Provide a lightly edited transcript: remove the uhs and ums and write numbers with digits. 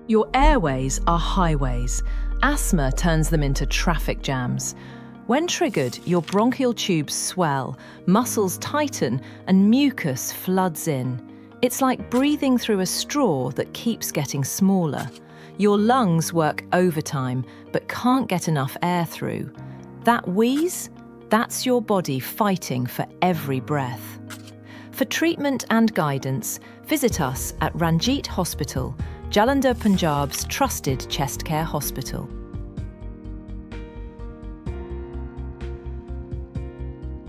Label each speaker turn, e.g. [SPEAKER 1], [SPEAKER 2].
[SPEAKER 1] Your airways are highways. Asthma turns them into traffic jams. When triggered, your bronchial tubes swell, muscles tighten, and mucus floods in. It's like breathing through a straw that keeps getting smaller. Your lungs work overtime, but can't get enough air through. That wheeze? That's your body fighting for every breath. For treatment and guidance, visit us at Ranjit Hospital, Jalandhar, Punjab's trusted chest care hospital.